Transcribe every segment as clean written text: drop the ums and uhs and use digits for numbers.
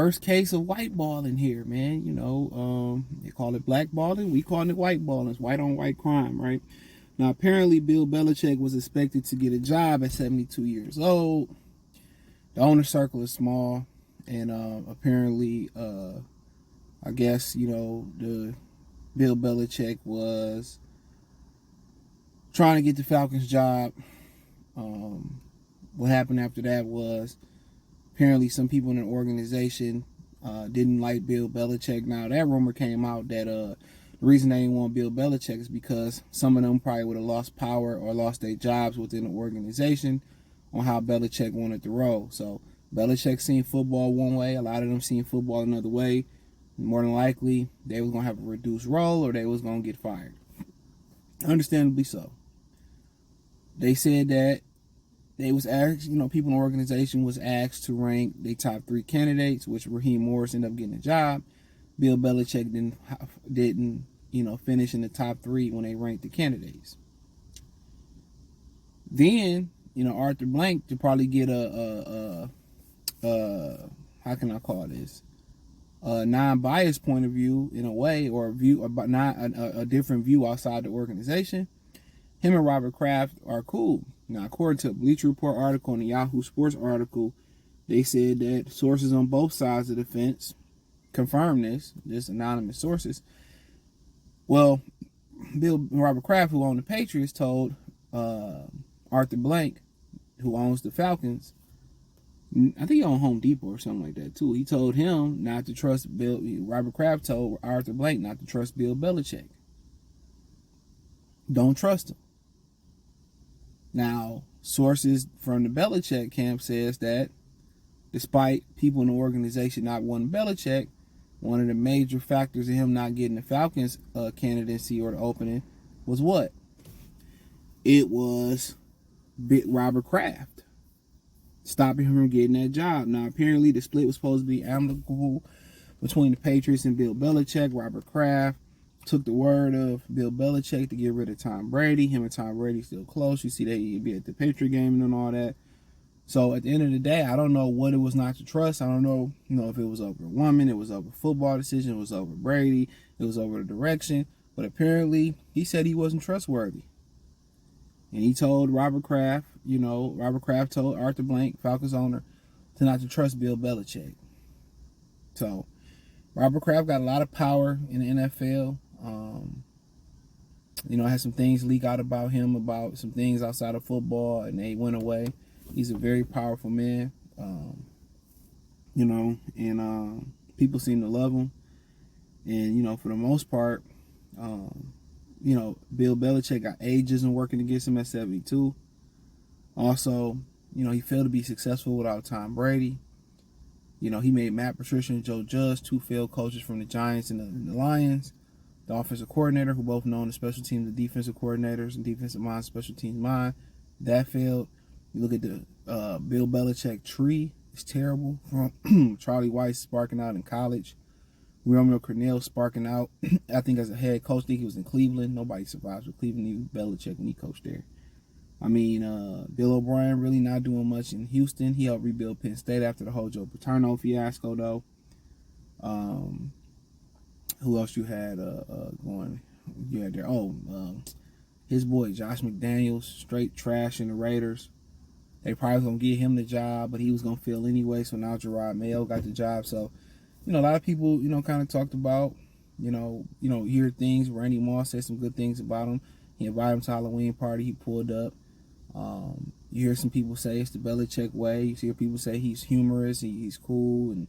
first case of white balling here, man. They call it black balling. We call it white balling. It's white on white crime, right? Now, apparently, Bill Belichick was expected to get a job at 72 years old. The owner circle is small, and apparently, I guess, the Bill Belichick was trying to get the Falcons job. What happened after that was apparently some people in the organization didn't like Bill Belichick. Now, that rumor came out that the reason they didn't want Bill Belichick is because some of them probably would have lost power or lost their jobs within the organization on how Belichick wanted to roll. So Belichick seen football one way, a lot of them seen football another way. More than likely, they was going to have a reduced role or they was going to get fired. Understandably so. They said that they was asked, people in the organization was asked to rank their top 3 candidates, which Raheem Morris ended up getting a job. Bill Belichick didn't finish in the top 3 when they ranked the candidates. Then, Arthur Blank to probably get a how can I call this? A non-biased point of view in a way, or a view about not a different view outside the organization. Him and Robert Kraft are cool. Now, according to a Bleacher Report article and a Yahoo Sports article, they said that sources on both sides of the fence confirm this, just anonymous sources. Well, Robert Kraft, who owned the Patriots, told Arthur Blank, who owns the Falcons, I think he owned Home Depot or something like that too. He told him not to trust Bill. Robert Kraft told Arthur Blank not to trust Bill Belichick. Don't trust him. Now, sources from the Belichick camp says that despite people in the organization not wanting Belichick, one of the major factors in him not getting the Falcons candidacy or the opening was what? It was Robert Kraft stopping him from getting that job. Now, apparently, the split was supposed to be amicable between the Patriots and Bill Belichick. Robert Kraft took the word of Bill Belichick to get rid of Tom Brady. Him and Tom Brady still close. You see that he'd be at the Patriot game and all that. So at the end of the day, I don't know what it was not to trust. I don't know, if it was over a woman, it was over a football decision, it was over Brady, it was over the direction. But apparently, he said he wasn't trustworthy. And he told Robert Kraft, Robert Kraft told Arthur Blank, Falcons owner, to not to trust Bill Belichick. So, Robert Kraft got a lot of power in the NFL. I had some things leak out about him, about some things outside of football, and they went away. He's a very powerful man, and people seem to love him. And, for the most part, Bill Belichick got ageism working against him at 72. Also, he failed to be successful without Tom Brady. He made Matt Patricia and Joe Judge, 2 failed coaches from the Giants and the Lions. The offensive coordinator, who both known as special teams and defensive coordinators and defensive mind, special teams mind, that failed. You look at the Bill Belichick tree. It's terrible. From Charlie Weiss sparking out in college. Romeo Crennel sparking out, I think, as a head coach. I think he was in Cleveland. Nobody survives with Cleveland. He was Belichick when he coached there. Bill O'Brien really not doing much in Houston. He helped rebuild Penn State after the whole Joe Paterno fiasco, though. Who else you had going? You had there. His boy Josh McDaniels, straight trash in the Raiders. They probably was gonna give him the job, but he was gonna fail anyway. So now Gerard Mayo got the job. So, a lot of people, kind of talked about, hear things. Randy Moss said some good things about him. He invited him to a Halloween party. He pulled up. You hear some people say it's the Belichick way. You hear people say he's humorous, he's cool, and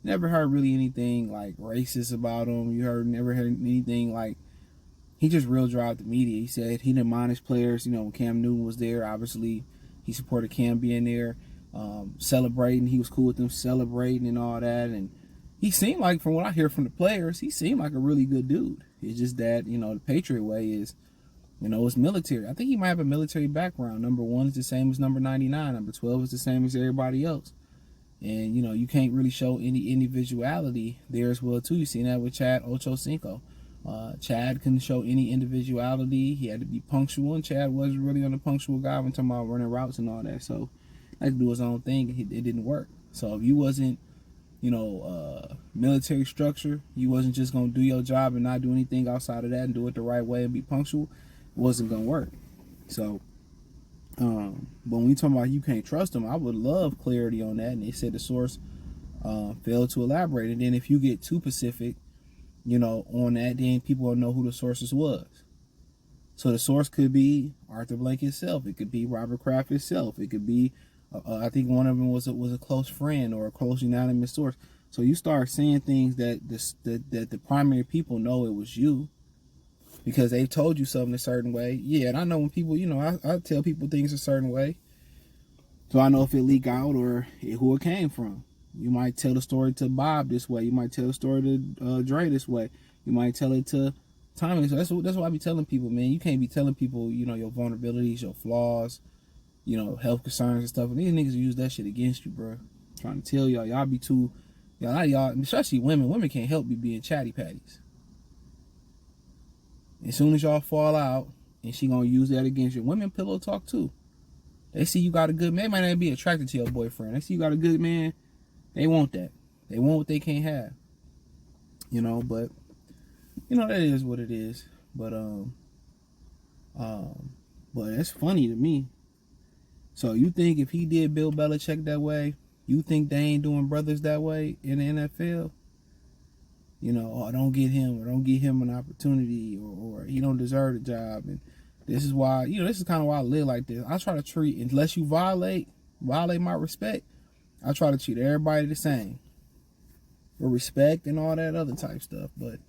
never heard really anything like racist about him. Never heard anything like, he just real dry out the media. He said he didn't admonish players, when Cam Newton was there. Obviously, he supported Cam being there, celebrating. He was cool with them celebrating and all that. And he seemed like, from what I hear from the players, he seemed like a really good dude. It's just that, the Patriot way is, it's military. I think he might have a military background. Number 1 is the same as number 99. Number 12 is the same as everybody else. And, you can't really show any individuality there as well, too. You seen that with Chad Ochocinco. Chad couldn't show any individuality. He had to be punctual, and Chad wasn't really on the punctual guy when talking about running routes and all that. So, he had to do his own thing, and it didn't work. So, if you wasn't military structure. You wasn't just gonna do your job and not do anything outside of that and do it the right way and be punctual. It wasn't gonna work. So, but when we talk about you can't trust them, I would love clarity on that. And they said the source failed to elaborate. And then if you get too specific, on that, then people will know who the sources was. So the source could be Arthur Blank himself. It could be Robert Kraft himself. It could be, I think one of them was a close friend or a close unanimous source. So you start saying things that the primary people know it was you because they've told you something a certain way. Yeah, and I know when people, I tell people things a certain way. So I know if it leak out or who it came from. You might tell the story to Bob this way. You might tell the story to Dre this way. You might tell it to Tommy. So that's what I be telling people, man. You can't be telling people, your vulnerabilities, your flaws, health concerns and stuff. And these niggas use that shit against you, bro. Trying to tell y'all be too, y'all, especially women. Women can't help but being chatty patties. As soon as y'all fall out, and she gonna use that against you. Women pillow talk too. They see you got a good man. They might not be attracted to your boyfriend. They see you got a good man. They want that. They want what they can't have. But that is what it is. But it's funny to me. So you think if he did Bill Belichick that way, you think they ain't doing brothers that way in the NFL? Don't get him or don't give him an opportunity or he don't deserve the job. And this is why, this is kind of why I live like this. I try to treat, unless you violate my respect, I try to treat everybody the same. For respect and all that other type stuff. But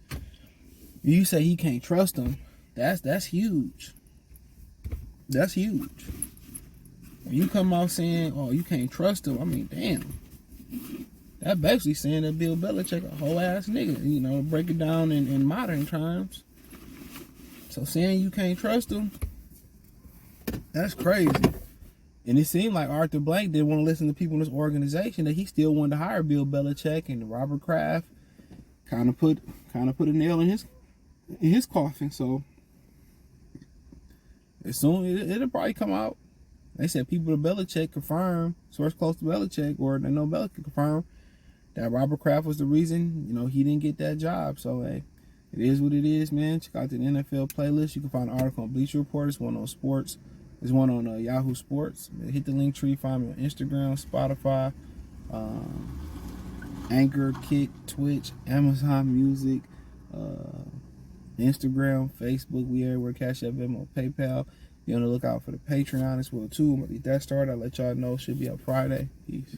you say he can't trust him, that's huge. That's huge. When you come out saying, oh, you can't trust him, I mean, damn. That basically saying that Bill Belichick a whole ass nigga, break it down in modern terms. So saying you can't trust him, that's crazy. And it seemed like Arthur Blank didn't want to listen to people in this organization, that he still wanted to hire Bill Belichick, and Robert Kraft kind of put a nail in his coffin. So as soon it'll probably come out. They said people to Belichick confirm, source close to Belichick, or they know Belichick confirm that Robert Kraft was the reason, he didn't get that job. So hey, it is what it is, man. Check out the NFL playlist. You can find an article on Bleacher Report. There's one on sports. There's one on Yahoo Sports. Hit the link tree. Find me on Instagram, Spotify, Anchor, Kick, Twitch, Amazon Music, Instagram, Facebook. We everywhere. Cash App, Venmo, PayPal. Be on the lookout for the Patreon as well too. I'm gonna get that started. I'll let y'all know. Should be up Friday. Peace.